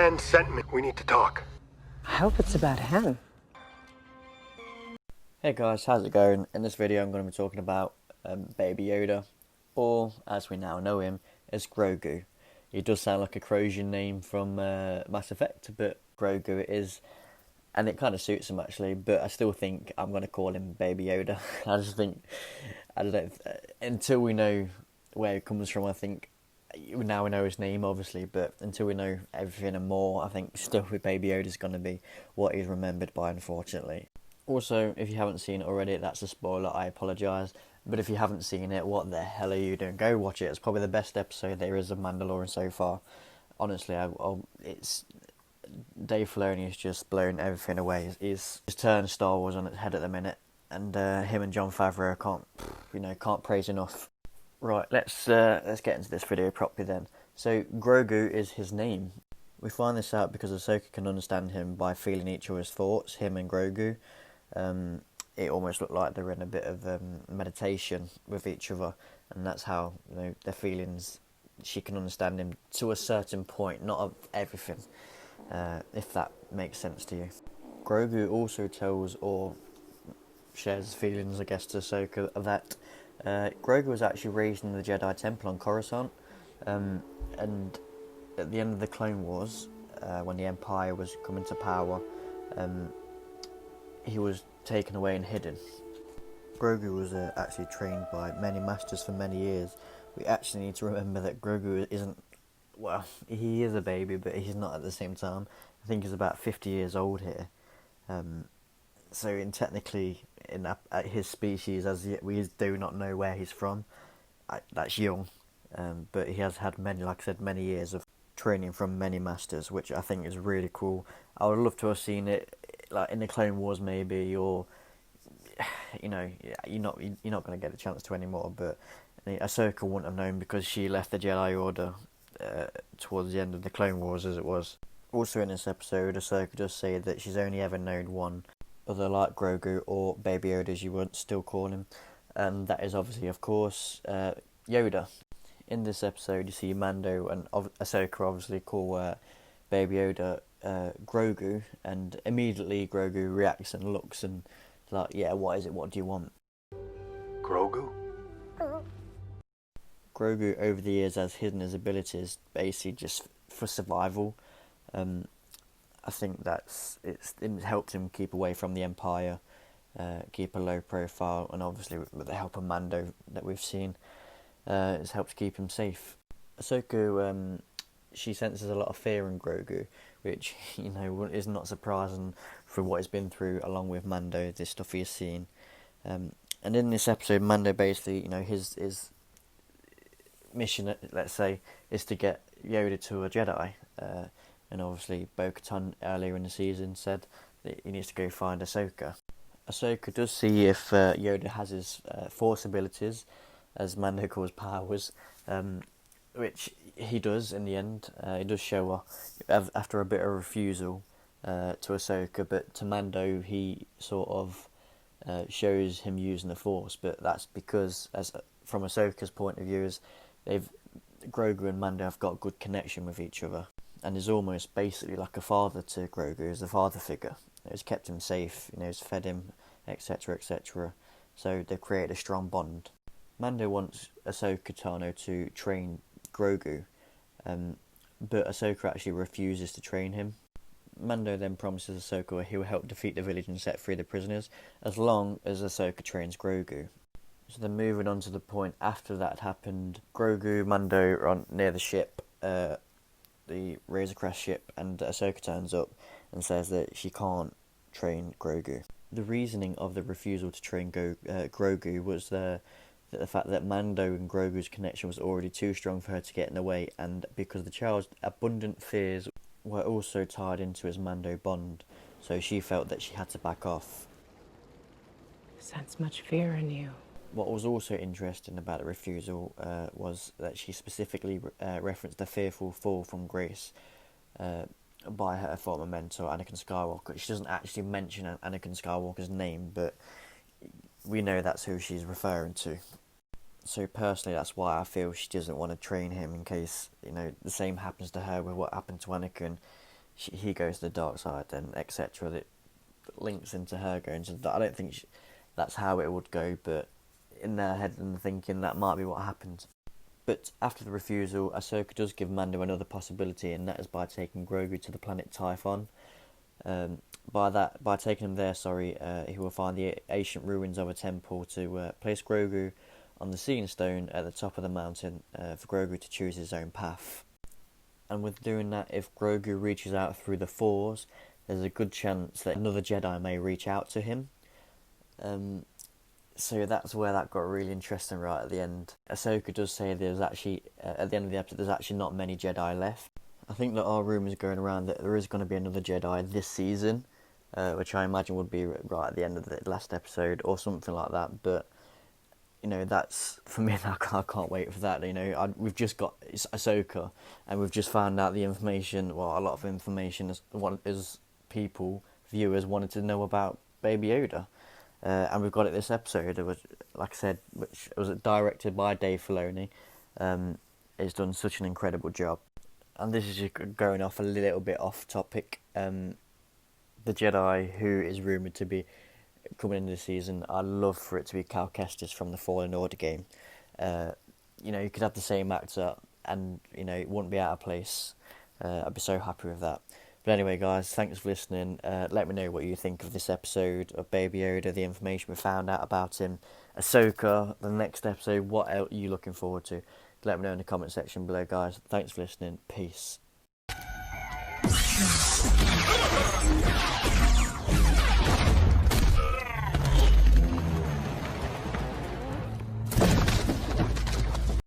Han sent me. We need to talk. I hope it's about Han. Hey guys, how's it going? In this video I'm going to be talking about Baby Yoda, or as we now know him, as Grogu. He does sound like a Croatian name from Mass Effect, but Grogu it is, and it kind of suits him actually, but I still think I'm going to call him Baby Yoda. I just think, I don't know, until we know where he comes from, I think, now we know his name obviously, but until we know everything and more, I think still with Baby Yoda is going to be what he's remembered by, unfortunately. Also, if you haven't seen it already, that's a spoiler, I apologise. But if you haven't seen it, what the hell are you doing? Go watch it. It's probably the best episode there is of Mandalorian so far. Honestly, it's Dave Filoni has just blown everything away. He's turned Star Wars on its head at the minute, and him and Jon Favreau can't praise enough. Right, let's get into this video properly then. So Grogu is his name. We find this out because Ahsoka can understand him by feeling each other's thoughts, him and Grogu. It almost looked like they're in a bit of meditation with each other, and that's how their feelings. She can understand him to a certain point, not of everything, if that makes sense to you. Grogu also tells or shares feelings, I guess, to Ahsoka that Grogu was actually raised in the Jedi Temple on Coruscant, and at the end of the Clone Wars, when the Empire was coming to power, he was taken away and hidden. Grogu was actually trained by many masters for many years. We actually need to remember that Grogu isn't, well, he is a baby, but he's not at the same time. I think he's about 50 years old here. So technically, at his species, as yet, we do not know where he's from. That's young, but he has had many, like I said, many years of training from many masters, which I think is really cool. I would love to have seen it like in the Clone Wars maybe, or you're not going to get a chance to anymore. But Ahsoka wouldn't have known because she left the Jedi Order towards the end of the Clone Wars, as it was. Also in this episode, Ahsoka does say that she's only ever known one other like Grogu, or Baby Yoda as you would still call him, and that is obviously, of course, Yoda. In this episode, you see Mando and Ahsoka obviously call Baby Yoda Grogu, and immediately Grogu reacts and looks and like, yeah, what is it? What do you want? Grogu? Grogu over the years has hidden his abilities basically just for survival. I think it helped him keep away from the Empire, keep a low profile, and obviously with the help of Mando that we've seen, it's helped keep him safe. Ahsoka, she senses a lot of fear in Grogu, which is not surprising for what he's been through, along with Mando, this stuff he's seen. And in this episode, Mando basically, his mission, let's say, is to get Yoda to a Jedi. And obviously, Bo-Katan earlier in the season said that he needs to go find Ahsoka. Ahsoka does see if Yoda has his Force abilities, as Mando calls powers, which he does in the end. He does show her after a bit of refusal to Ahsoka, but to Mando he sort of shows him using the Force, but that's because, as from Ahsoka's point of view, is Grogu and Mando have got a good connection with each other, and is almost basically like a father to Grogu, as a father figure. He's kept him safe, he's fed him, etc., etc. So they've created a strong bond. Mando wants Ahsoka Tano to train Grogu, but Ahsoka actually refuses to train him. Mando then promises Ahsoka he will help defeat the village and set free the prisoners, as long as Ahsoka trains Grogu. So then moving on to the point after that happened, Grogu, Mando are near the ship, the Razor Crest ship, and Ahsoka turns up and says that she can't train Grogu. The reasoning of the refusal to train Grogu was the fact that Mando and Grogu's connection was already too strong for her to get in the way, and because the child's abundant fears were also tied into his Mando bond, so she felt that she had to back off. I sense much fear in you. What was also interesting about the refusal was that she specifically referenced the fearful fall from grace by her former mentor, Anakin Skywalker. She doesn't actually mention Anakin Skywalker's name, but we know that's who she's referring to. So personally, that's why I feel she doesn't want to train him, in case the same happens to her with what happened to Anakin. he goes to the dark side, and etc. That links into her going to the. I don't think that's how it would go, but in their head and thinking that might be what happens. But after the refusal, Ahsoka does give Mando another possibility, and that is by taking Grogu to the planet Typhon. By taking him there, he will find the ancient ruins of a temple to place Grogu on the Seeing Stone at the top of the mountain for Grogu to choose his own path. And with doing that, if Grogu reaches out through the Force, there's a good chance that another Jedi may reach out to him. So that's where that got really interesting right at the end. Ahsoka does say there's actually, at the end of the episode, there's actually not many Jedi left. I think there are rumours going around that there is going to be another Jedi this season, which I imagine would be right at the end of the last episode or something like that. But, that's, for me, I can't wait for that. We've just got Ahsoka, and we've just found out the information, well, a lot of information is people, viewers, wanted to know about Baby Yoda. And we've got it this episode. It was, like I said, which was directed by Dave Filoni. He's done such an incredible job. And this is just going off a little bit off topic. The Jedi who is rumoured to be coming into the season, I'd love for it to be Cal Kestis from the Fallen Order game. You could have the same actor, and it wouldn't be out of place. I'd be so happy with that. But anyway, guys, thanks for listening. Let me know what you think of this episode of Baby Yoda, the information we found out about him, Ahsoka, the next episode. What else are you looking forward to? Let me know in the comment section below, guys. Thanks for listening. Peace.